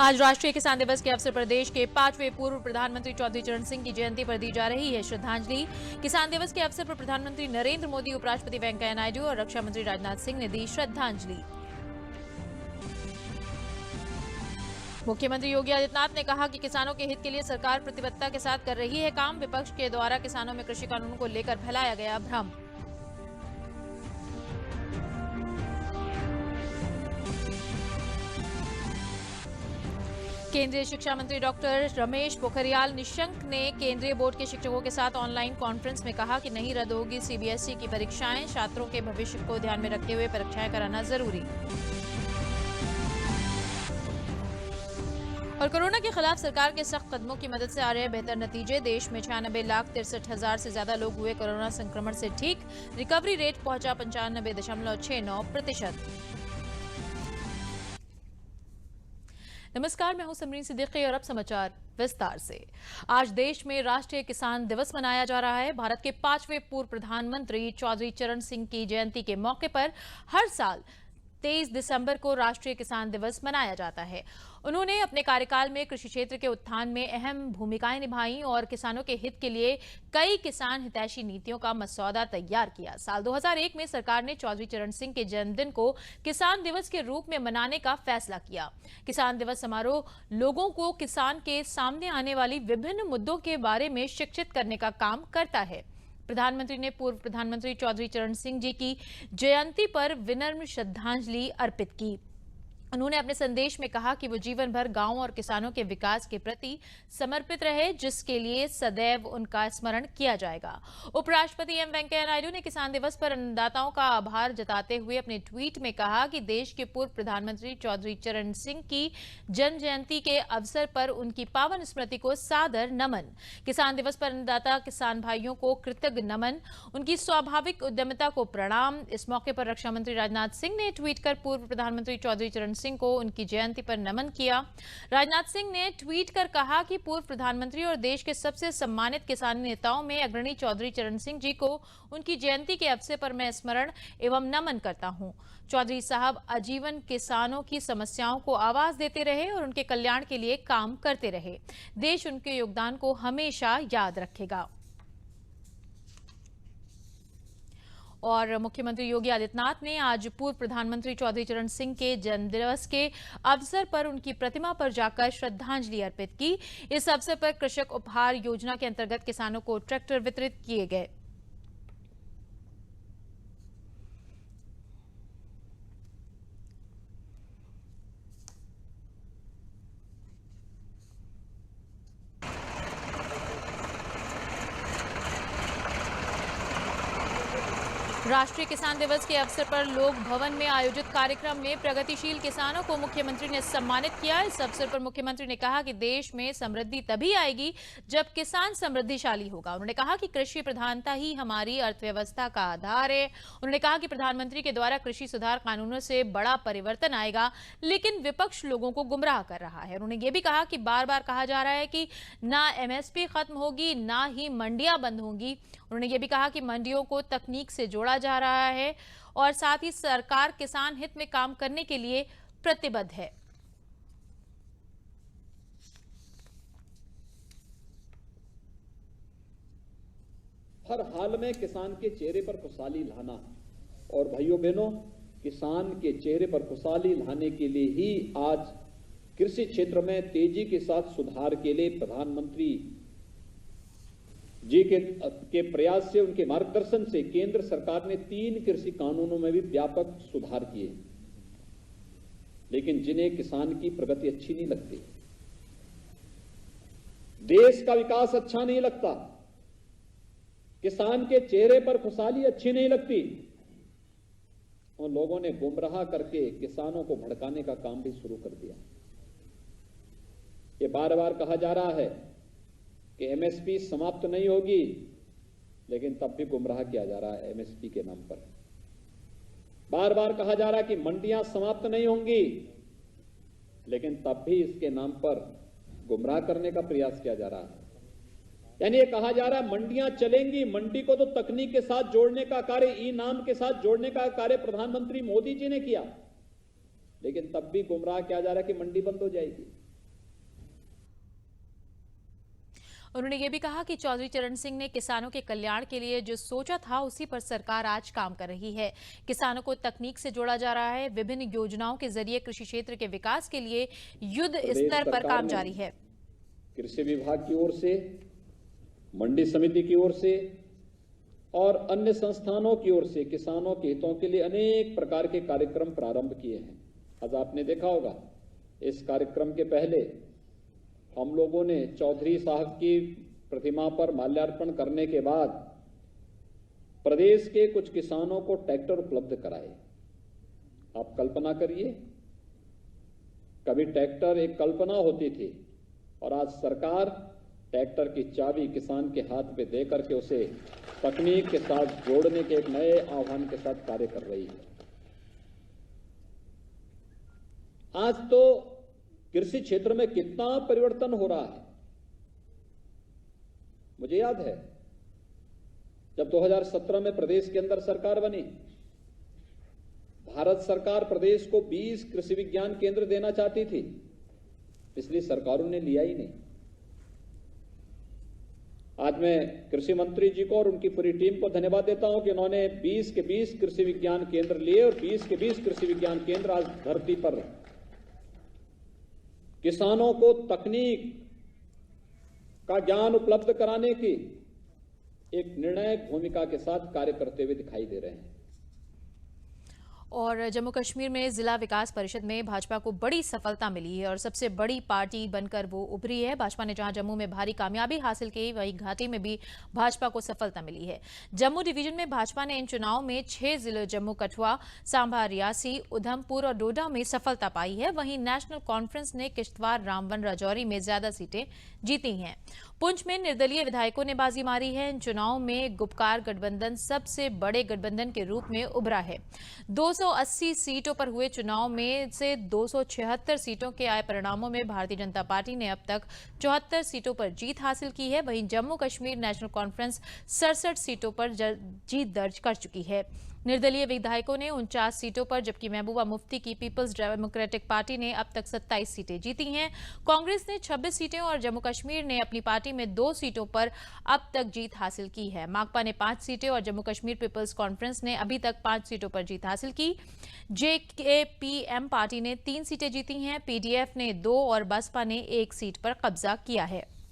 आज राष्ट्रीय किसान दिवस के अवसर पर देश के 5वें पूर्व प्रधानमंत्री चौधरी चरण सिंह की जयंती पर दी जा रही है श्रद्धांजलि। किसान दिवस के अवसर पर प्रधानमंत्री नरेंद्र मोदी, उपराष्ट्रपति वेंकैया नायडू और रक्षा मंत्री राजनाथ सिंह ने दी श्रद्धांजलि। मुख्यमंत्री योगी आदित्यनाथ ने कहा कि किसानों के हित के लिए सरकार प्रतिबद्धता के साथ कर रही है काम। विपक्ष के द्वारा किसानों में कृषि कानूनों को लेकर फैलाया गया भ्रम। केंद्रीय शिक्षा मंत्री डॉक्टर रमेश पोखरियाल निशंक ने केंद्रीय बोर्ड के शिक्षकों के साथ ऑनलाइन कॉन्फ्रेंस में कहा कि नहीं रद्द होगी सीबीएसई की परीक्षाएं। छात्रों के भविष्य को ध्यान में रखते हुए परीक्षाएं कराना जरूरी। और कोरोना के खिलाफ सरकार के सख्त कदमों की मदद से आ रहे हैं बेहतर नतीजे। देश में 96,63,000 से ज्यादा लोग हुए कोरोना संक्रमण से ठीक। रिकवरी रेट पहुंचा 95.69%। नमस्कार, मैं हूं समरीन सिद्दीकी और अब समाचार विस्तार से। आज देश में राष्ट्रीय किसान दिवस मनाया जा रहा है। भारत के 5वें पूर्व प्रधानमंत्री चौधरी चरण सिंह की जयंती के मौके पर हर साल 23 दिसंबर को राष्ट्रीय किसान दिवस मनाया जाता है। उन्होंने अपने कार्यकाल में कृषि क्षेत्र के उत्थान में अहम भूमिकाएं निभाई और किसानों के हित के लिए कई किसान हितैषी नीतियों का मसौदा तैयार किया। साल 2001 में सरकार ने चौधरी चरण सिंह के जन्मदिन को किसान दिवस के रूप में मनाने का फैसला किया। किसान दिवस समारोह लोगों को किसान के सामने आने वाली विभिन्न मुद्दों के बारे में शिक्षित करने का काम करता है। प्रधानमंत्री ने पूर्व प्रधानमंत्री चौधरी चरण सिंह जी की जयंती पर विनम्र श्रद्धांजलि अर्पित की। उन्होंने अपने संदेश में कहा कि वो जीवन भर गांव और किसानों के विकास के प्रति समर्पित रहे, जिसके लिए सदैव उनका स्मरण किया जाएगा। उपराष्ट्रपति एम वेंकैया नायडू ने किसान दिवस पर अन्नदाताओं का आभार जताते हुए अपने ट्वीट में कहा कि देश के पूर्व प्रधानमंत्री चौधरी चरण सिंह की जन्म जयंती के अवसर पर उनकी पावन स्मृति को सादर नमन। किसान दिवस पर अन्नदाता किसान भाइयों को कृतज्ञ नमन, उनकी स्वाभाविक उद्यमिता को प्रणाम। इस मौके पर रक्षा मंत्री राजनाथ सिंह ने ट्वीट कर पूर्व प्रधानमंत्री चौधरी चरण सिंह को उनकी जयंती पर नमन किया। राजनाथ सिंह ने ट्वीट कर कहा कि पूर्व प्रधानमंत्री और देश के सबसे सम्मानित किसान नेताओं में अग्रणी चौधरी चरण सिंह जी को उनकी जयंती के अवसर पर मैं स्मरण एवं नमन करता हूं। चौधरी साहब आजीवन किसानों की समस्याओं को आवाज देते रहे और उनके कल्याण के लिए काम करते रहे। देश उनके योगदान को हमेशा याद रखेगा। और मुख्यमंत्री योगी आदित्यनाथ ने आज पूर्व प्रधानमंत्री चौधरी चरण सिंह के जन्मदिवस के अवसर पर उनकी प्रतिमा पर जाकर श्रद्धांजलि अर्पित की। इस अवसर पर कृषक उपहार योजना के अंतर्गत किसानों को ट्रैक्टर वितरित किए गए। राष्ट्रीय किसान दिवस के अवसर पर लोक भवन में आयोजित कार्यक्रम में प्रगतिशील किसानों को मुख्यमंत्री ने सम्मानित किया। इस अवसर पर मुख्यमंत्री ने कहा कि देश में समृद्धि तभी आएगी जब किसान समृद्धिशाली होगा। उन्होंने कहा कि कृषि प्रधानता ही हमारी अर्थव्यवस्था का आधार है। उन्होंने कहा कि प्रधानमंत्री के द्वारा कृषि सुधार कानूनों से बड़ा परिवर्तन आएगा, लेकिन विपक्ष लोगों को गुमराह कर रहा है। उन्होंने ये भी कहा कि बार बार कहा जा रहा है कि ना एमएसपी खत्म होगी, ना ही मंडियां बंद होंगी। उन्होंने ये भी कहा कि मंडियों को तकनीक से जोड़ा जा रहा है और साथ ही सरकार किसान हित में काम करने के लिए प्रतिबद्ध है। हर हाल में किसान के चेहरे पर खुशहाली लाना, और भाइयों बहनों, किसान के चेहरे पर खुशहाली लाने के लिए ही आज कृषि क्षेत्र में तेजी के साथ सुधार के लिए प्रधानमंत्री जी के प्रयास से, उनके मार्गदर्शन से केंद्र सरकार ने 3 कृषि कानूनों में भी व्यापक सुधार किए। लेकिन जिन्हें किसान की प्रगति अच्छी नहीं लगती, देश का विकास अच्छा नहीं लगता, किसान के चेहरे पर खुशहाली अच्छी नहीं लगती, उन लोगों ने गुमराह करके किसानों को भड़काने का काम भी शुरू कर दिया। ये बार बार कहा जा रहा है कि एमएसपी समाप्त नहीं होगी, लेकिन तब भी गुमराह किया जा रहा है एमएसपी के नाम पर। बार बार कहा जा रहा है कि मंडियां समाप्त नहीं होंगी, लेकिन तब भी इसके नाम पर गुमराह करने का प्रयास किया जा रहा है। यानी ये कहा जा रहा है मंडियां चलेंगी, मंडी को तो तकनीक के साथ जोड़ने का कार्य, ई नाम के साथ जोड़ने का कार्य प्रधानमंत्री मोदी जी ने किया, लेकिन तब भी गुमराह किया जा रहा है कि मंडी बंद हो जाएगी। उन्होंने ये भी कहा कि चौधरी चरण सिंह ने किसानों के कल्याण के लिए जो सोचा था उसी पर सरकार आज काम कर रही है। किसानों को तकनीक से जोड़ा जा रहा है। विभिन्न योजनाओं के जरिए कृषि क्षेत्र के विकास के लिए युद्ध स्तर पर काम जारी है। कृषि विभाग की ओर से, मंडी समिति की ओर से और अन्य संस्थानों की ओर से किसानों के हितों के लिए अनेक प्रकार के कार्यक्रम प्रारंभ किए हैं। आज आपने देखा होगा, इस कार्यक्रम के पहले हम लोगों ने चौधरी साहब की प्रतिमा पर माल्यार्पण करने के बाद प्रदेश के कुछ किसानों को ट्रैक्टर उपलब्ध कराए। आप कल्पना करिए, कभी ट्रैक्टर एक कल्पना होती थी और आज सरकार ट्रैक्टर की चाबी किसान के हाथ पे दे करके उसे तकनीक के साथ जोड़ने के एक नए आह्वान के साथ कार्य कर रही है। आज तो कृषि क्षेत्र में कितना परिवर्तन हो रहा है। मुझे याद है जब 2017 में प्रदेश के अंदर सरकार बनी, भारत सरकार प्रदेश को 20 कृषि विज्ञान केंद्र देना चाहती थी, पिछली सरकारों ने लिया ही नहीं। आज मैं कृषि मंत्री जी को और उनकी पूरी टीम को धन्यवाद देता हूं कि उन्होंने 20 के 20 कृषि विज्ञान केंद्र लिए और 20 के 20 कृषि विज्ञान केंद्र आज धरती पर किसानों को तकनीक का ज्ञान उपलब्ध कराने की एक निर्णायक भूमिका के साथ कार्य करते हुए दिखाई दे रहे हैं। और जम्मू कश्मीर में जिला विकास परिषद में भाजपा को बड़ी सफलता मिली है और सबसे बड़ी पार्टी बनकर वो उभरी है। भाजपा ने जहां जम्मू में भारी कामयाबी हासिल की, वहीं घाटी में भी भाजपा को सफलता मिली है। जम्मू डिवीजन में भाजपा ने इन चुनाव में 6 जिलों जम्मू, कठुआ, सांबा, रियासी, उधमपुर और डोडा में सफलता पाई है। वहीं नेशनल कॉन्फ्रेंस ने किश्तवाड़, रामबन, राजौरी में ज्यादा सीटें जीती हैं। पुंछ में निर्दलीय विधायकों ने बाजी मारी है। इन चुनाव में गुपकार गठबंधन सबसे बड़े गठबंधन के रूप में उभरा है। 280 सीटों पर हुए चुनाव में से 276 सीटों के आए परिणामों में भारतीय जनता पार्टी ने अब तक 74 सीटों पर जीत हासिल की है। वहीं जम्मू कश्मीर नेशनल कॉन्फ्रेंस 67 सीटों पर जीत दर्ज कर चुकी है। निर्दलीय विधायकों ने 49 सीटों पर, जबकि महबूबा मुफ्ती की पीपल्स डेमोक्रेटिक पार्टी ने अब तक 27 सीटें जीती हैं। कांग्रेस ने 26 सीटें और जम्मू कश्मीर ने अपनी पार्टी में 2 सीटों पर अब तक जीत हासिल की है। माकपा ने 5 सीटें और जम्मू कश्मीर पीपल्स कॉन्फ्रेंस ने अभी तक 5 सीटों पर जीत हासिल की। जेकेपीएम पार्टी ने 3 सीटें जीती हैं। पीडीएफ ने 2 और बसपा ने 1 सीट पर कब्जा किया है।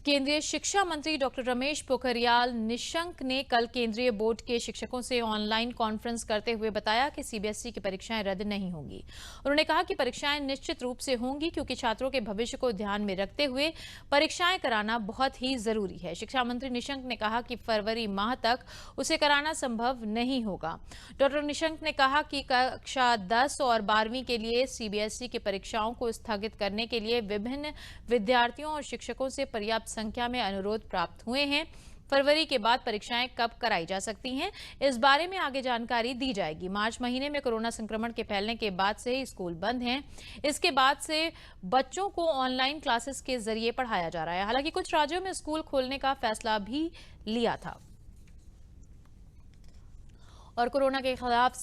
केंद्रीय शिक्षा मंत्री डॉक्टर रमेश पोखरियाल निशंक ने कल केंद्रीय बोर्ड के शिक्षकों से ऑनलाइन कॉन्फ्रेंस करते हुए बताया कि सीबीएसई की परीक्षाएं रद्द नहीं होंगी। उन्होंने कहा कि परीक्षाएं निश्चित रूप से होंगी क्योंकि छात्रों के भविष्य को ध्यान में रखते हुए परीक्षाएं कराना बहुत ही जरूरी है। शिक्षा मंत्री निशंक ने कहा कि फरवरी माह तक उसे कराना संभव नहीं होगा। डॉक्टर निशंक ने कहा कि कक्षा 10 और 12वीं के लिए सीबीएसई की परीक्षाओं को स्थगित करने के लिए विभिन्न विद्यार्थियों और शिक्षकों से पर्याप्त संख्या में अनुरोध प्राप्त हुए हैं। फरवरी के बाद परीक्षाएं कब कराई जा सकती हैं, इस बारे में आगे जानकारी दी जाएगी। मार्च महीने में कोरोना संक्रमण के फैलने के बाद से स्कूल बंद हैं। इसके बाद से बच्चों को ऑनलाइन क्लासेस के जरिए पढ़ाया जा रहा है। हालांकि कुछ राज्यों में स्कूल खोलने का फैसला भी लिया था। और कोरोना के खिलाफ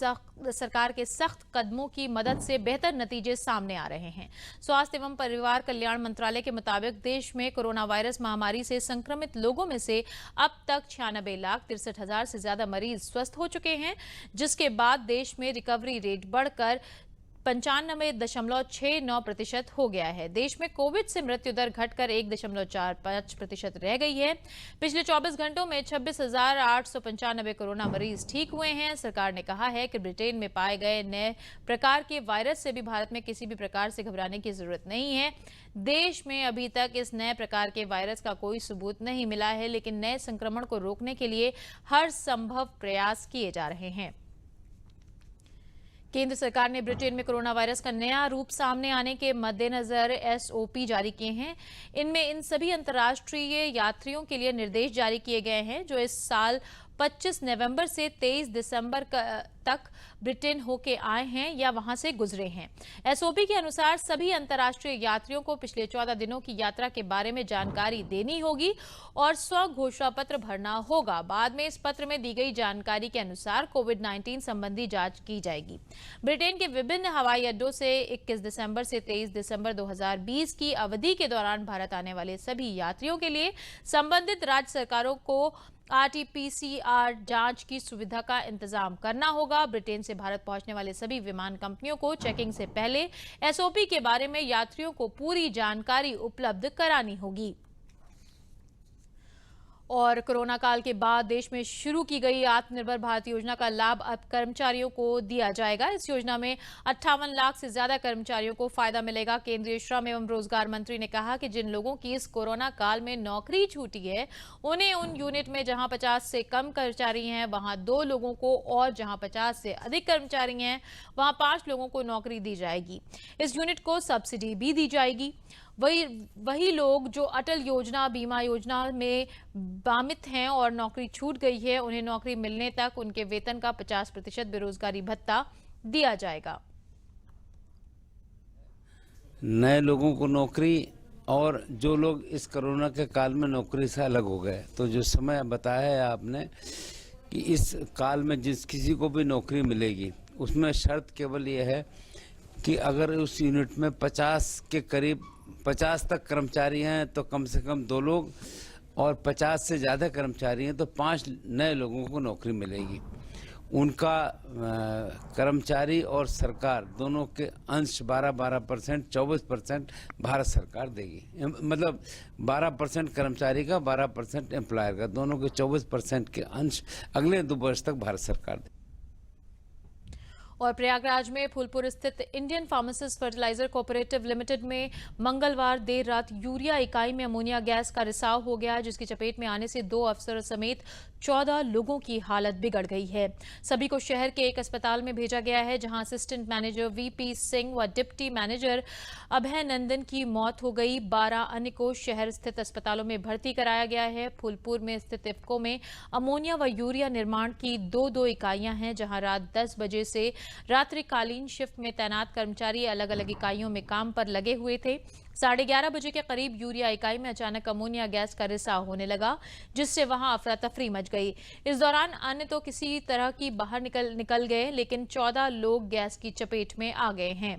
सरकार के सख्त कदमों की मदद से बेहतर नतीजे सामने आ रहे हैं। स्वास्थ्य एवं परिवार कल्याण मंत्रालय के मुताबिक देश में कोरोना वायरस महामारी से संक्रमित लोगों में से अब तक 96,63,000 से ज्यादा मरीज स्वस्थ हो चुके हैं, जिसके बाद देश में रिकवरी रेट बढ़कर 95.69% हो गया है। देश में कोविड से मृत्यु दर घटकर 1.45% रह गई है। पिछले 24 घंटों में 26,895 कोरोना मरीज ठीक हुए हैं। सरकार ने कहा है कि ब्रिटेन में पाए गए नए प्रकार के वायरस से भी भारत में किसी भी प्रकार से घबराने की जरूरत नहीं है। देश में अभी तक इस नए प्रकार के वायरस का कोई सबूत नहीं मिला है, लेकिन नए संक्रमण को रोकने के लिए हर संभव प्रयास किए जा रहे हैं। केंद्र सरकार ने ब्रिटेन में कोरोना वायरस का नया रूप सामने आने के मद्देनजर एसओपी जारी किए हैं। इनमें इन सभी अंतर्राष्ट्रीय यात्रियों के लिए निर्देश जारी किए गए हैं जो इस साल 25 नवंबर से 23 दिसंबर तक ब्रिटेन होके आए हैं या वहां से गुजरे हैं। एसओपी के अनुसार सभी अंतर्राष्ट्रीय यात्रियों को पिछले 14 दिनों की यात्रा के बारे में जानकारी देनी होगी और स्व घोषणा पत्र भरना होगा। बाद में इस पत्र में दी गई जानकारी के अनुसार कोविड-19 संबंधी जांच की जाएगी। ब्रिटेन के विभिन्न हवाई अड्डों से 21 दिसंबर से 23 दिसंबर 2020 की अवधि के दौरान भारत आने वाले सभी यात्रियों के लिए संबंधित राज्य सरकारों को RT-PCR जांच की सुविधा का इंतजाम करना होगा। ब्रिटेन से भारत पहुंचने वाले सभी विमान कंपनियों को चेकिंग से पहले एसओपी के बारे में यात्रियों को पूरी जानकारी उपलब्ध करानी होगी। और कोरोना काल के बाद देश में शुरू की गई आत्मनिर्भर भारत योजना का लाभ अब कर्मचारियों को दिया जाएगा। इस योजना में 58 लाख से ज्यादा कर्मचारियों को फायदा मिलेगा। केंद्रीय श्रम एवं रोजगार मंत्री ने कहा कि जिन लोगों की इस कोरोना काल में नौकरी छूटी है, उन्हें उन यूनिट में जहां 50 से कम कर्मचारी हैं वहां 2 लोगों को, और जहां 50 से अधिक कर्मचारी हैं वहां 5 लोगों को नौकरी दी जाएगी। इस यूनिट को सब्सिडी भी दी जाएगी। वही लोग जो अटल योजना बीमा योजना में बामित हैं और नौकरी छूट गई है, उन्हें नौकरी मिलने तक उनके वेतन का 50% बेरोजगारी भत्ता दिया जाएगा। नए लोगों को नौकरी और जो लोग इस कोरोना के काल में नौकरी से अलग हो गए, तो जो समय बताया है आपने कि इस काल में जिस किसी को भी नौकरी मिलेगी, उसमें शर्त केवल ये है कि अगर उस यूनिट में 50 के करीब 50 तक कर्मचारी हैं तो कम से कम 2 लोग, और 50 से ज़्यादा कर्मचारी हैं तो 5 नए लोगों को नौकरी मिलेगी। उनका कर्मचारी और सरकार दोनों के अंश 12% 24% भारत सरकार देगी। मतलब 12% कर्मचारी का, 12% एम्प्लॉयर का, दोनों के 24% के अंश अगले 2 वर्ष तक भारत सरकार देगी। और प्रयागराज में फूलपुर स्थित Indian pharmacist fertilizer cooperative limited में मंगलवार देर रात यूरिया इकाई में अमोनिया गैस का रिसाव हो गया, जिसकी चपेट में आने से 2 अफसर समेत 14 लोगों की हालत बिगड़ गई है। सभी को शहर के एक अस्पताल में भेजा गया है, जहां असिस्टेंट मैनेजर VP सिंह व डिप्टी मैनेजर अभय नंदन की मौत हो गई। 12 अन्य को शहर स्थित अस्पतालों में भर्ती कराया गया है। फूलपुर में स्थित इफ्को में अमोनिया व यूरिया निर्माण की 2 इकाइयां हैं, जहां रात 10 बजे से रात्रिकालीन शिफ्ट में तैनात कर्मचारी अलग अलग इकाइयों में काम पर लगे हुए थे। 11:30 बजे के करीब यूरिया इकाई में अचानक अमोनिया गैस का रिसाव होने लगा, जिससे वहां अफरा तफरी मच गई। इस दौरान अन्य तो किसी तरह की बाहर निकल गए, लेकिन 14 लोग गैस की चपेट में आ गए हैं।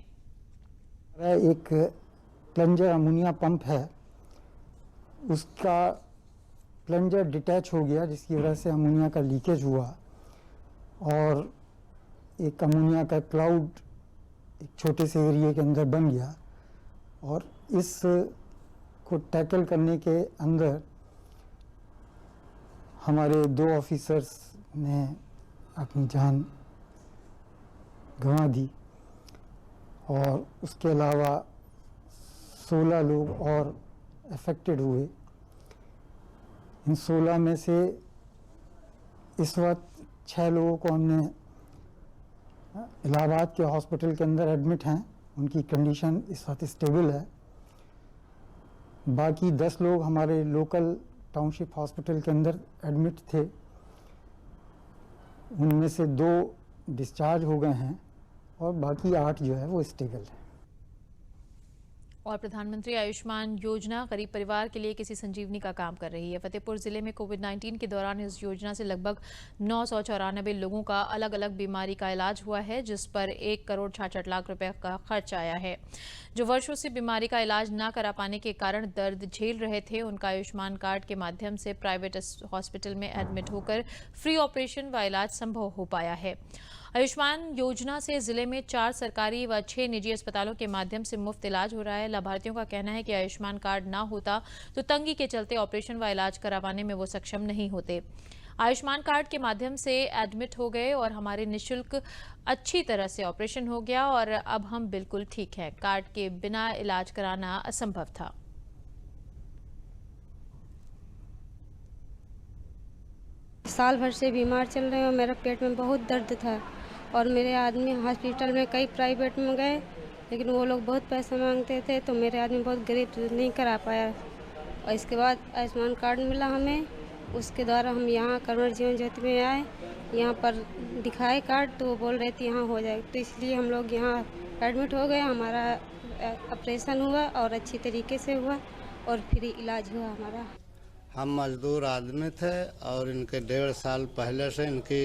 एक प्लंजर अमोनिया पंप है, उसका प्लंजर डिटैच हो गया, जिसकी वजह से अमोनिया का लीकेज हुआ और एक अमोनिया का क्लाउड एक छोटे से एरिया के अंदर बन गया। और इस को टैकल करने के अंदर हमारे 2 ऑफिसर्स ने अपनी जान गंवा दी और उसके अलावा 16 लोग और अफेक्टेड हुए। इन 16 में से इस वक्त 6 लोगों को हमने इलाहाबाद के हॉस्पिटल के अंदर एडमिट हैं, उनकी कंडीशन इस वक्त स्टेबल है। बाकी 10 लोग हमारे लोकल टाउनशिप हॉस्पिटल के अंदर एडमिट थे, उनमें से 2 डिस्चार्ज हो गए हैं और बाकी 8 जो है वो स्टेबल है। और प्रधानमंत्री आयुष्मान योजना गरीब परिवार के लिए किसी संजीवनी का काम कर रही है। फतेहपुर जिले में कोविड-19 के दौरान इस योजना से लगभग 994 लोगों का अलग अलग बीमारी का इलाज हुआ है, जिस पर 1 करोड़ 66 लाख रुपए का खर्च आया है। जो वर्षों से बीमारी का इलाज न करा पाने के कारण दर्द झेल रहे थे, उनका आयुष्मान कार्ड के माध्यम से प्राइवेट हॉस्पिटल में एडमिट होकर फ्री ऑपरेशन व इलाज संभव हो पाया है। आयुष्मान योजना से जिले में 4 सरकारी व 6 निजी अस्पतालों के माध्यम से मुफ्त इलाज हो रहा है। लाभार्थियों का कहना है कि आयुष्मान कार्ड ना होता तो तंगी के चलते ऑपरेशन व इलाज करवाने में वो सक्षम नहीं होते। आयुष्मान कार्ड के माध्यम से एडमिट हो गए और हमारे निःशुल्क अच्छी तरह से ऑपरेशन हो गया और अब हम बिल्कुल ठीक हैं। कार्ड के बिना इलाज कराना असंभव था। साल भर से बीमार चल रहे हैं और मेरा पेट में बहुत दर्द था और मेरे आदमी हॉस्पिटल में कई प्राइवेट में गए, लेकिन वो लोग बहुत पैसा मांगते थे, तो मेरे आदमी बहुत गरीब नहीं करा पाया। और इसके बाद आयुष्मान कार्ड मिला हमें, उसके द्वारा हम यहाँ करवर जीवन ज्योति में आए, यहाँ पर दिखाए कार्ड तो वो बोल रहे थे यहाँ हो जाएगा, तो इसलिए हम लोग यहाँ एडमिट हो गए। हमारा ऑपरेशन हुआ और अच्छी तरीके से हुआ और फ्री इलाज हुआ हमारा। हम मजदूर आदमी थे और इनके 1.5 साल पहले से इनकी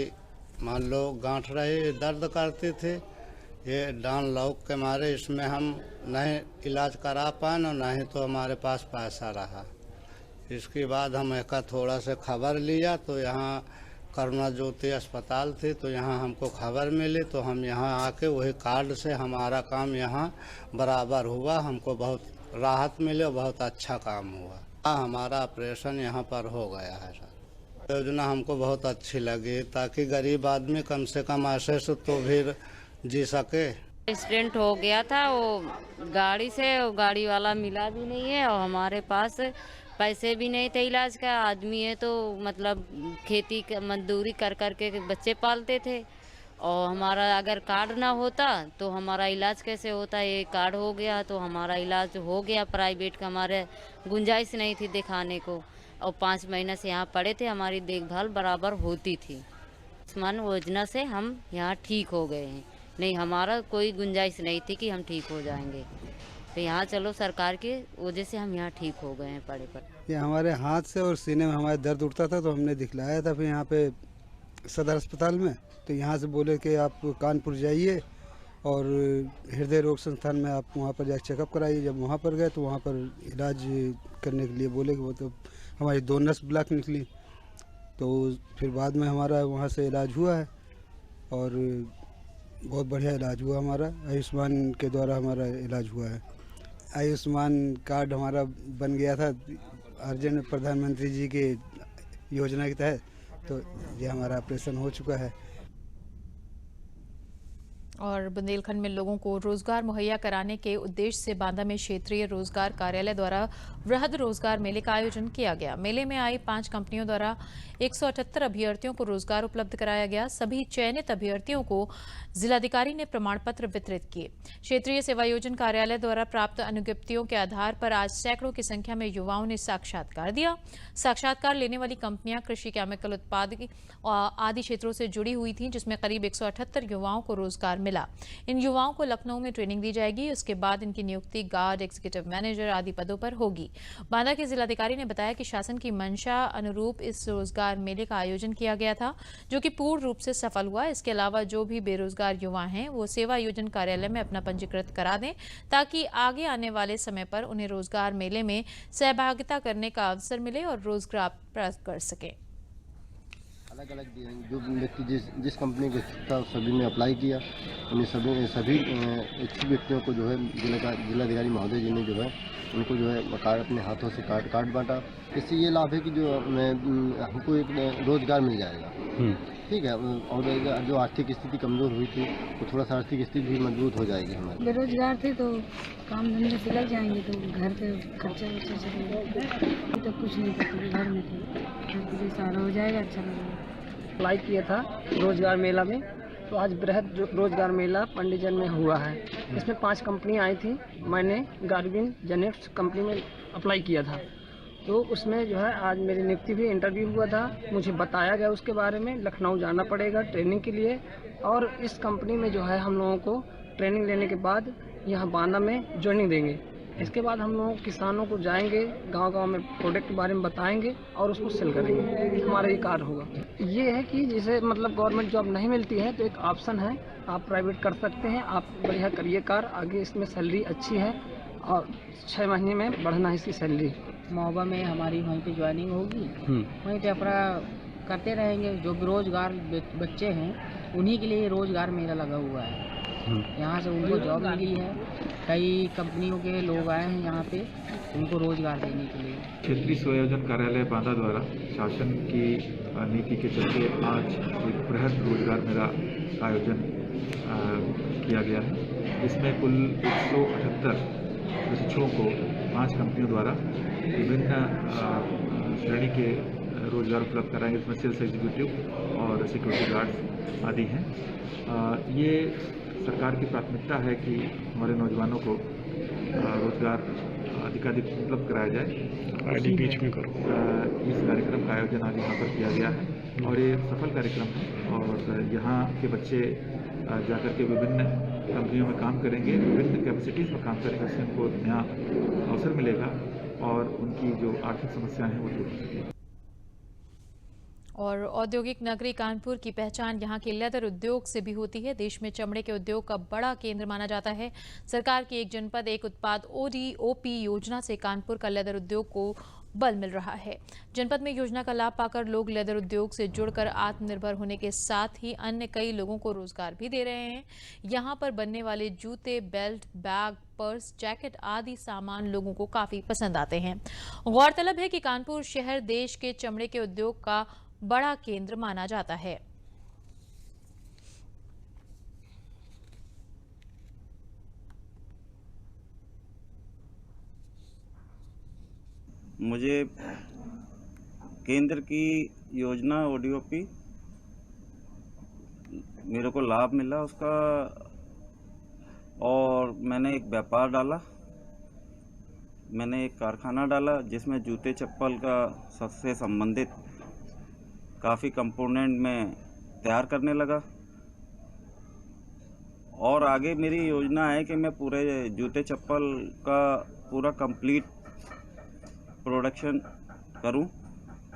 मान लो गांठ रही, दर्द करती थी। ये डाउन लॉक के मारे इसमें हम नहीं इलाज करा पाए और नहीं तो हमारे पास पैसा रहा। इसके बाद हम एक थोड़ा से खबर लिया तो यहाँ करुणा ज्योति अस्पताल थी, तो यहाँ हमको खबर मिली तो हम यहाँ आके वही कार्ड से हमारा काम यहाँ बराबर हुआ। हमको बहुत राहत मिली और बहुत अच्छा काम हुआ। हमारा ऑपरेशन यहाँ पर हो गया है सर। योजना हमको बहुत अच्छी लगी ताकि गरीब आदमी कम से कम ऐसे से तो भी जी सके। एक्सीडेंट हो गया था वो गाड़ी से, वो गाड़ी वाला मिला भी नहीं है और हमारे पास पैसे भी नहीं थे इलाज का। आदमी है तो मतलब खेती मजदूरी कर कर के बच्चे पालते थे और हमारा अगर कार्ड ना होता तो हमारा इलाज कैसे होता। ये कार्ड हो गया तो हमारा इलाज हो गया। प्राइवेट का हमारे गुंजाइश नहीं थी दिखाने को और 5 महीने से यहाँ पड़े थे, हमारी देखभाल बराबर होती थी। आयुष्मान योजना से हम यहाँ ठीक हो गए हैं, नहीं हमारा कोई गुंजाइश नहीं थी कि हम ठीक हो जाएंगे, तो यहाँ चलो सरकार की वजह से हम यहाँ ठीक हो गए हैं पड़े पर। ये हमारे हाथ से और सीने में हमारे दर्द उठता था तो हमने दिखलाया था फिर यहाँ पे सदर अस्पताल में, तो यहाँ से बोले कि आप कानपुर जाइए और हृदय रोग संस्थान में आप वहाँ पर जाकर चेकअप कराइए। जब वहाँ पर गए तो वहाँ पर इलाज करने के लिए बोले कि वो तो हमारी 2 नस ब्लॉक निकली, तो फिर बाद में हमारा वहाँ से इलाज हुआ है और बहुत बढ़िया इलाज हुआ हमारा। आयुष्मान के द्वारा हमारा इलाज हुआ है। आयुष्मान कार्ड हमारा बन गया था अर्जेंट प्रधानमंत्री जी के योजना के तहत, तो ये हमारा ऑपरेशन हो चुका है। और बुंदेलखंड में लोगों को रोजगार मुहैया कराने के उद्देश्य से बांदा में क्षेत्रीय रोजगार कार्यालय द्वारा वृहद रोजगार मेले का आयोजन किया गया। मेले में आई 5 कंपनियों द्वारा 178 अभ्यर्थियों को रोजगार उपलब्ध कराया गया। सभी चयनित अभ्यर्थियों को जिलाधिकारी ने प्रमाण पत्र वितरित किए। क्षेत्रीय सेवायोजन कार्यालय द्वारा प्राप्त अनुज्ञप्तियों के आधार पर आज सैकड़ों की संख्या में युवाओं ने साक्षात्कार दिया। साक्षात्कार लेने वाली कंपनियां कृषि, केमिकल उत्पाद आदि क्षेत्रों से जुड़ी हुई थीं, जिसमें करीब 178 युवाओं को रोजगार मिला। इन युवाओं को लखनऊ में ट्रेनिंग दी जाएगी। उसके बाद इनकी नियुक्ति गार्ड, एग्जीक्यूटिव मैनेजर आदि पदों पर होगी। बांदा के जिलाधिकारी ने बताया कि शासन की मंशा अनुरूप इस रोजगार मेले का आयोजन किया गया था, जो कि पूर्ण रूप से सफल हुआ। इसके अलावा जो भी बेरोजगार युवा हैं वो सेवा योजन कार्यालय में अपना पंजीकृत करा दें, ताकि आगे आने वाले समय पर उन्हें रोजगार मेले में सहभागिता करने का अवसर मिले और रोजगार प्राप्त कर सकें। अलग अलग जो व्यक्ति जिस कंपनी के था सभी ने अप्लाई किया। उन्हें सभी इच्छुक व्यक्तियों को जो है जिलाधिकारी महोदय जी ने जो है उनको जो है कार्ड अपने हाथों से कार्ड बांटा। इससे ये लाभ है कि जो हमको एक रोजगार मिल जाएगा, ठीक है। और जो आर्थिक स्थिति कमज़ोर हुई थी तो थोड़ा सा आर्थिक स्थिति भी मजबूत हो जाएगी हमारी। बेरोजगार थे तो काम धंधे से लग जाएंगे तो घर पे खर्चा वर्चा चलेगा। तो कुछ नहीं करते, घर में थे, घर पे सारा हो जाएगा, अच्छा लगेगा। अप्लाई किया था रोजगार मेला में, तो आज बृहद रोजगार मेला पंडितजन में हुआ है। इसमें 5 कंपनियां आई थी। मैंने गार्विन जेनेक्स कंपनी में अप्लाई किया था, तो उसमें जो है आज मेरी नियुक्ति भी, इंटरव्यू हुआ था। मुझे बताया गया उसके बारे में लखनऊ जाना पड़ेगा ट्रेनिंग के लिए, और इस कंपनी में जो है हम लोगों को ट्रेनिंग लेने के बाद यहाँ बांदा में ज्वाइनिंग देंगे। इसके बाद हम लोग किसानों को जाएंगे, गांव-गांव में प्रोडक्ट के बारे में बताएंगे और उसको सेल करेंगे। हमारा ये कार्य होगा। ये है कि जैसे मतलब गवर्नमेंट जॉब नहीं मिलती है तो एक ऑप्शन है, आप प्राइवेट कर सकते हैं। आप बढ़िया करिए कार्य, आगे इसमें सैलरी अच्छी है और 6 महीने में बढ़ना है इसकी सैलरी। महोबा में हमारी वहीं पे ज्वाइनिंग होगी, वहीं पे अपना करते रहेंगे। जो बेरोजगार बच्चे हैं उन्हीं के लिए रोजगार मेला लगा हुआ है। यहाँ से उनको जॉब मिली है, कई कंपनियों के लोग आए हैं यहाँ पे उनको रोजगार देने के लिए। क्षेत्रीय स्वयोजन कार्यालय बांदा द्वारा शासन की नीति के चलते आज एक बृहद रोजगार मेला का आयोजन किया गया है। इसमें कुल 178 प्रशिक्षुओं को 5 कंपनियों द्वारा विभिन्न श्रेणी के रोजगार उपलब्ध कराएंगे, जिसमें सेल्स एग्जीक्यूटिव और सिक्योरिटी गार्ड्स आदि हैं। ये सरकार की प्राथमिकता है कि हमारे नौजवानों को रोजगार अधिकाधिक उपलब्ध कराया जाए। आगे बीच में करो। इस कार्यक्रम का आयोजन आज यहाँ पर किया गया है और ये सफल कार्यक्रम है और यहाँ के बच्चे जाकर के विभिन्न कंपनियों में काम करेंगे, विभिन्न कैपेसिटीज़ में काम करेंगे, उससे उनको नया अवसर मिलेगा और उनकी जो आर्थिक समस्याएं हैं वो दूर हो सकेगी। और औद्योगिक नगरी कानपुर की पहचान यहाँ के लेदर उद्योग से भी होती है। देश में चमड़े के उद्योग का बड़ा केंद्र माना जाता है। सरकार की एक जनपद एक उत्पाद ODOP योजना से कानपुर का लेदर उद्योग को बल मिल रहा है। जनपद में योजना का लाभ पाकर लोग लेदर उद्योग से जुड़कर आत्मनिर्भर होने के साथ ही अन्य कई लोगों को रोजगार भी दे रहे हैं। यहाँ पर बनने वाले जूते, बेल्ट, बैग, पर्स, जैकेट आदि सामान लोगों को काफी पसंद आते हैं। गौरतलब है कि कानपुर शहर देश के चमड़े के उद्योग का बड़ा केंद्र माना जाता है। मुझे केंद्र की योजना ODOP मेरे को लाभ मिला उसका और मैंने एक व्यापार डाला, मैंने एक कारखाना डाला जिसमें जूते चप्पल का सबसे संबंधित काफ़ी कंपोनेंट में तैयार करने लगा और आगे मेरी योजना है कि मैं पूरे जूते चप्पल का पूरा कंप्लीट प्रोडक्शन करूं,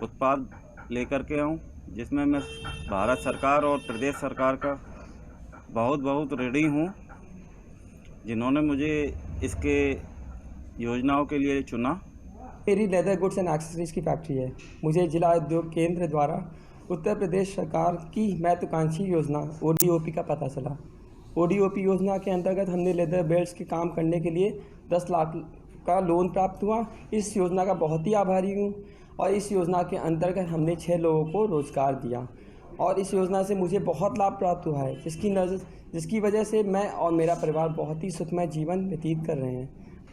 उत्पाद लेकर के आऊं, जिसमें मैं भारत सरकार और प्रदेश सरकार का बहुत ऋणी हूं जिन्होंने मुझे इसके योजनाओं के लिए चुना। मेरी लेदर गुड्स एंड एक्सेसरीज की फैक्ट्री है। मुझे जिला उद्योग केंद्र द्वारा उत्तर प्रदेश सरकार की महत्वाकांक्षी योजना ODOP का पता चला। ODOP योजना के अंतर्गत हमने लेदर बेल्ट्स के काम करने के लिए 10 लाख का लोन प्राप्त हुआ। इस योजना का बहुत ही आभारी हूँ और इस योजना के अंतर्गत हमने 6 लोगों को रोजगार दिया और इस योजना से मुझे बहुत लाभ प्राप्त हुआ है, जिसकी वजह से मैं और मेरा परिवार बहुत ही सुखमय जीवन व्यतीत कर रहे हैं।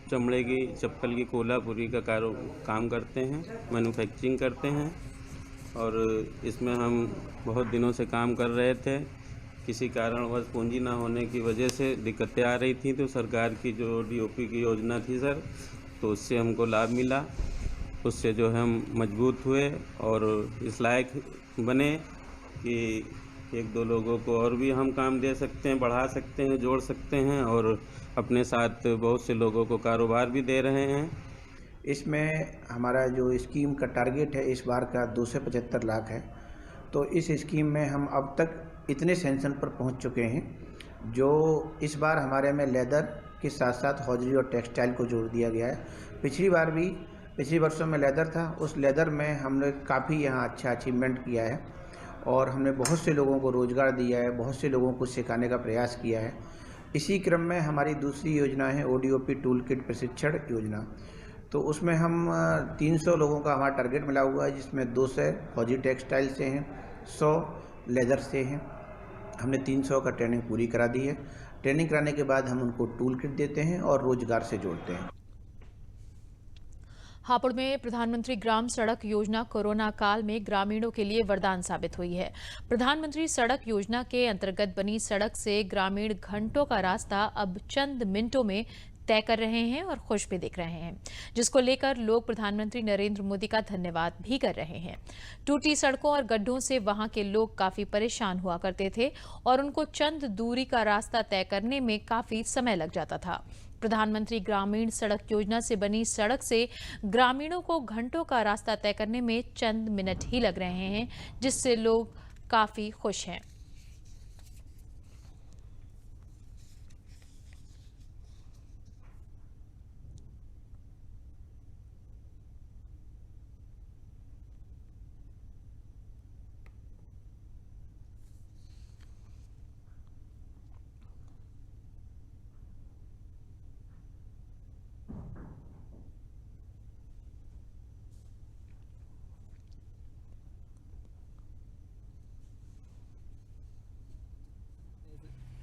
चमड़े की चप्पल की कोल्हापुरी का काम करते हैं, मैन्युफैक्चरिंग करते हैं और इसमें हम बहुत दिनों से काम कर रहे थे। किसी कारणवश पूंजी ना होने की वजह से दिक्कतें आ रही थी, तो सरकार की जो ODOP की योजना थी सर, तो उससे हमको लाभ मिला। उससे जो हम मजबूत हुए और इस लायक बने कि 1-2 लोगों को और भी हम काम दे सकते हैं, बढ़ा सकते हैं, जोड़ सकते हैं और अपने साथ बहुत से लोगों को कारोबार भी दे रहे हैं। इसमें हमारा जो स्कीम का टारगेट है इस बार का 275 लाख है। तो इस स्कीम में हम अब तक इतने सेंशन पर पहुंच चुके हैं जो इस बार हमारे में लेदर के साथ साथ हौजरी और टेक्सटाइल को जोड़ दिया गया है। पिछली वर्षों में लेदर था, उस लेदर में हमने काफ़ी यहाँ अच्छा अचीवमेंट किया है और हमने बहुत से लोगों को रोज़गार दिया है, बहुत से लोगों को सिखाने का प्रयास किया है। इसी क्रम में हमारी दूसरी योजना है ODOP टूल किट प्रशिक्षण योजना। तो उसमें हम 300 लोगों का हमारा टारगेट मिला हुआ है, जिसमें 200 फौजी टेक्सटाइल से हैं, 100 लेदर से हैं। हमने 300 का ट्रेनिंग पूरी करा दी है। ट्रेनिंग कराने के बाद हम उनको टूल किट देते हैं और रोजगार से जोड़ते हैं। हापुड़ में प्रधानमंत्री ग्राम सड़क योजना कोरोना काल में ग्रामीणों के लिए वरदान साबित हुई है। प्रधानमंत्री सड़क योजना के अंतर्गत बनी सड़क से ग्रामीण घंटों का रास्ता अब चंद मिनटों में तय कर रहे हैं और खुश भी दिख रहे हैं, जिसको लेकर लोग प्रधानमंत्री नरेंद्र मोदी का धन्यवाद भी कर रहे हैं। टूटी सड़कों और गड्ढों से वहां के लोग काफी परेशान हुआ करते थे और उनको चंद दूरी का रास्ता तय करने में काफी समय लग जाता था। प्रधानमंत्री ग्रामीण सड़क योजना से बनी सड़क से ग्रामीणों को घंटों का रास्ता तय करने में चंद मिनट ही लग रहे हैं, जिससे लोग काफी खुश हैं।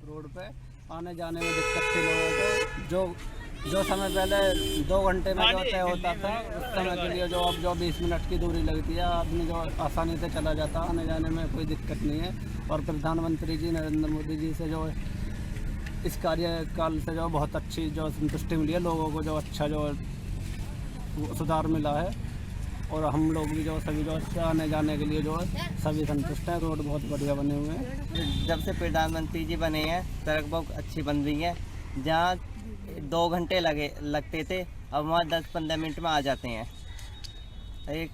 रोड पे आने जाने में दिक्कत थी लोगों को। जो समय पहले 2 घंटे में जो तय होता था, उस समय के लिए जो अब 20 मिनट की दूरी लगती है, आदमी जो आसानी से चला जाता, आने जाने में कोई दिक्कत नहीं है। और प्रधानमंत्री जी नरेंद्र मोदी जी से जो इस कार्यकाल से जो बहुत अच्छी जो संतुष्टि मिली है लोगों को, जो अच्छा जो सुधार मिला है और हम लोग भी जो सभी जो आने जाने के लिए जो है सभी संतुष्ट हैं। रोड बहुत बढ़िया बने हुए हैं। जब से प्रधानमंत्री जी बने हैं सड़क बहुत अच्छी बन रही है। जहाँ 2 घंटे लगते थे अब वहाँ 10-15 मिनट में आ जाते हैं। एक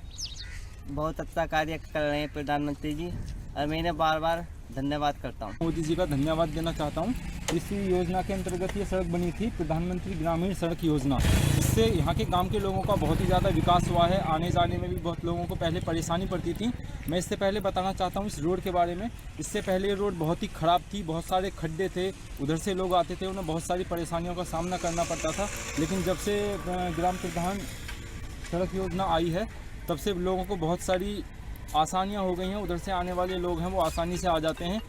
बहुत अच्छा कार्य कर रहे हैं प्रधानमंत्री जी और मैं इन्हें बार बार धन्यवाद करता हूँ। मोदी जी का धन्यवाद देना चाहता हूँ। इसी योजना के अंतर्गत ये सड़क बनी थी, प्रधानमंत्री ग्रामीण सड़क योजना। इससे यहाँ के गांव के लोगों का बहुत ही ज़्यादा विकास हुआ है। आने जाने में भी बहुत लोगों को पहले परेशानी पड़ती थी। मैं इससे पहले बताना चाहता हूँ इस रोड के बारे में। इससे पहले ये रोड बहुत ही ख़राब थी, बहुत सारे खड्डे थे, उधर से लोग आते थे, उन्हें बहुत सारी परेशानियों का सामना करना पड़ता था। लेकिन जब से ग्राम प्रधान सड़क योजना आई है तब से लोगों को बहुत सारी आसानियाँ हो गई हैं। उधर से आने वाले लोग हैं वो आसानी से आ जाते हैं।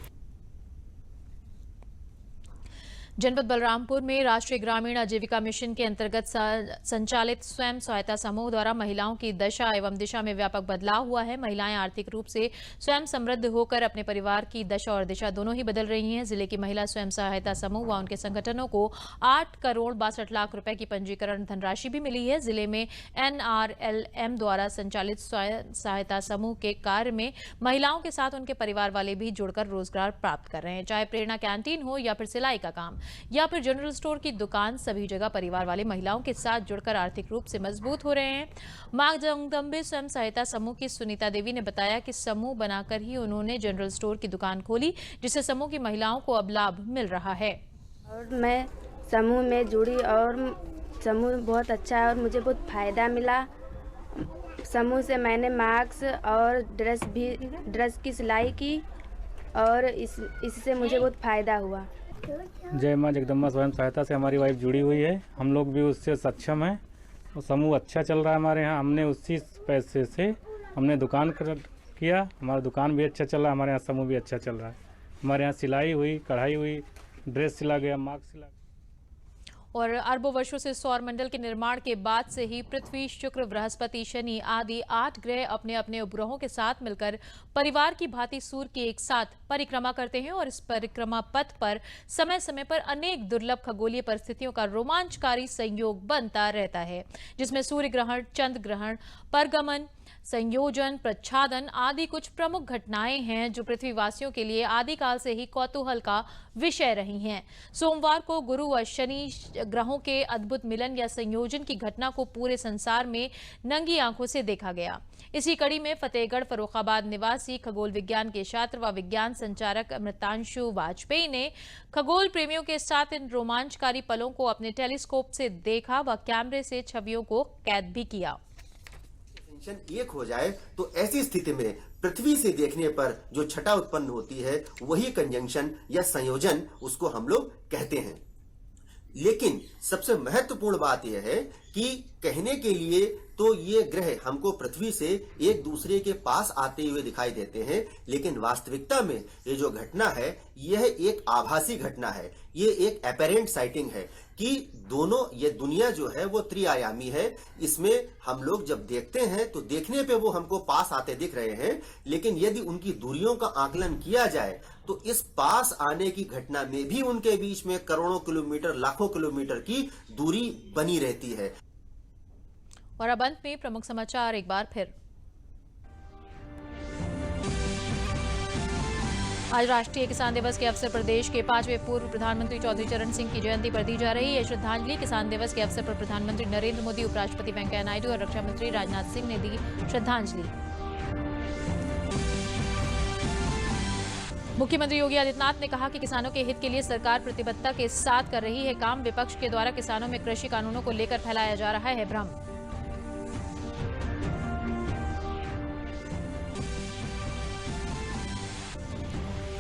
जनपद बलरामपुर में राष्ट्रीय ग्रामीण आजीविका मिशन के अंतर्गत संचालित स्वयं सहायता समूह द्वारा महिलाओं की दशा एवं दिशा में व्यापक बदलाव हुआ है। महिलाएं आर्थिक रूप से स्वयं समृद्ध होकर अपने परिवार की दशा और दिशा दोनों ही बदल रही हैं। जिले की महिला स्वयं सहायता समूह व उनके संगठनों को 8 करोड़ 62 लाख रुपए की पंजीकरण धनराशि भी मिली है। जिले में NRLM द्वारा संचालित स्वयं सहायता समूह के कार्य में महिलाओं के साथ उनके परिवार वाले भी जुड़कर रोजगार प्राप्त कर रहे हैं। चाहे प्रेरणा कैंटीन हो या फिर सिलाई का काम या फिर जनरल स्टोर की दुकान, सभी जगह परिवार वाले महिलाओं के साथ जुड़कर आर्थिक रूप से मजबूत हो रहे हैं। मां जगदम्बे स्वयं सहायता समूह की सुनीता देवी ने बताया कि समूह बनाकर ही उन्होंने जनरल स्टोर की दुकान खोली, जिससे समूह की महिलाओं को अब लाभ मिल रहा है। और मैं समूह में जुड़ी और समूह बहुत अच्छा है और मुझे बहुत फायदा मिला। समूह से मैंने मास्क और ड्रेस की सिलाई की और इससे मुझे बहुत फायदा हुआ। जय मां जगदम्बा स्वयं सहायता से हमारी वाइफ जुड़ी हुई है। हम लोग भी उससे सक्षम हैं और समूह अच्छा चल रहा है हमारे यहाँ। हमने उसी पैसे से हमने दुकान किया, हमारा दुकान भी अच्छा चल रहा है, हमारे यहाँ समूह भी अच्छा चल रहा है। हमारे यहाँ सिलाई हुई, कढ़ाई हुई, ड्रेस सिला गया, मास्क सिला गया। और अरबों वर्षों से सौर मंडल के निर्माण के बाद से ही पृथ्वी, शुक्र, बृहस्पति, शनि आदि 8 ग्रह अपने अपने उपग्रहों के साथ मिलकर परिवार की भांति सूर्य की एक साथ परिक्रमा करते हैं और इस परिक्रमा पथ पर समय समय पर अनेक दुर्लभ खगोलीय परिस्थितियों का रोमांचकारी संयोग बनता रहता है, जिसमें सूर्य ग्रहण, चंद्र ग्रहण, परगमन, संयोजन, प्रच्छादन आदि कुछ प्रमुख घटनाएं हैं जो पृथ्वीवासियों के लिए आदिकाल से ही कौतूहल का विषय रही हैं। सोमवार को गुरु व शनि ग्रहों के अद्भुत मिलन या संयोजन की घटना को पूरे संसार में नंगी आंखों से देखा गया। इसी कड़ी में फतेहगढ़ फर्रुखाबाद निवासी खगोल विज्ञान के छात्र व विज्ञान संचारक अमृतांशु वाजपेयी ने खगोल प्रेमियों के साथ इन रोमांचकारी पलों को अपने टेलीस्कोप से देखा व कैमरे से छवियों को कैद भी किया। एक हो जाए तो ऐसी स्थिति में पृथ्वी से देखने पर जो छटा उत्पन्न होती है वही कंजंक्शन या संयोजन उसको हम लोग कहते हैं। लेकिन सबसे महत्वपूर्ण बात यह है कि कहने के लिए तो ये ग्रह हमको पृथ्वी से एक दूसरे के पास आते हुए दिखाई देते हैं, लेकिन वास्तविकता में ये जो घटना है यह एक आभासी घटना है, ये एक एपेरेंट साइटिंग है कि दोनों ये दुनिया जो है वो त्रिआयामी है। इसमें हम लोग जब देखते हैं तो देखने पे वो हमको पास आते दिख रहे हैं, लेकिन यदि उनकी दूरियों का आकलन किया जाए तो इस पास आने की घटना में भी उनके बीच में करोड़ों किलोमीटर, लाखों किलोमीटर की दूरी बनी रहती है। और अब अंत में प्रमुख समाचार एक बार फिर। आज राष्ट्रीय किसान दिवस के अवसर पर देश के 5वें पूर्व प्रधानमंत्री चौधरी चरण सिंह की जयंती पर दी जा रही है श्रद्धांजलि। किसान दिवस के अवसर पर प्रधानमंत्री नरेंद्र मोदी, उपराष्ट्रपति वेंकैया नायडू और रक्षा मंत्री राजनाथ सिंह ने दी श्रद्धांजलि। मुख्यमंत्री योगी आदित्यनाथ ने कहा कि किसानों के हित के लिए सरकार प्रतिबद्धता के साथ कर रही है काम। विपक्ष के द्वारा किसानों में कृषि कानूनों को लेकर फैलाया जा रहा है भ्रम।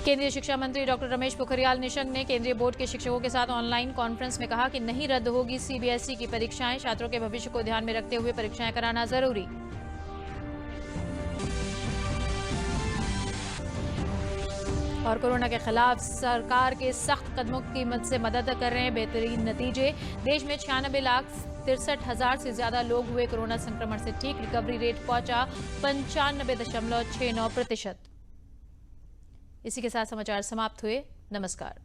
केंद्रीय शिक्षा मंत्री डॉक्टर रमेश पोखरियाल निशंक ने केंद्रीय बोर्ड के शिक्षकों के साथ ऑनलाइन कॉन्फ्रेंस में कहा कि नहीं रद्द होगी सीबीएसई की परीक्षाएं। छात्रों के भविष्य को ध्यान में रखते हुए परीक्षाएं कराना जरूरी। और कोरोना के खिलाफ सरकार के सख्त कदमों की से मदद कर रहे हैं बेहतरीन नतीजे। देश में 96,63,000 से ज्यादा लोग हुए कोरोना संक्रमण से ठीक। रिकवरी रेट पहुंचा 95.69%। इसी के साथ समाचार समाप्त हुए। नमस्कार।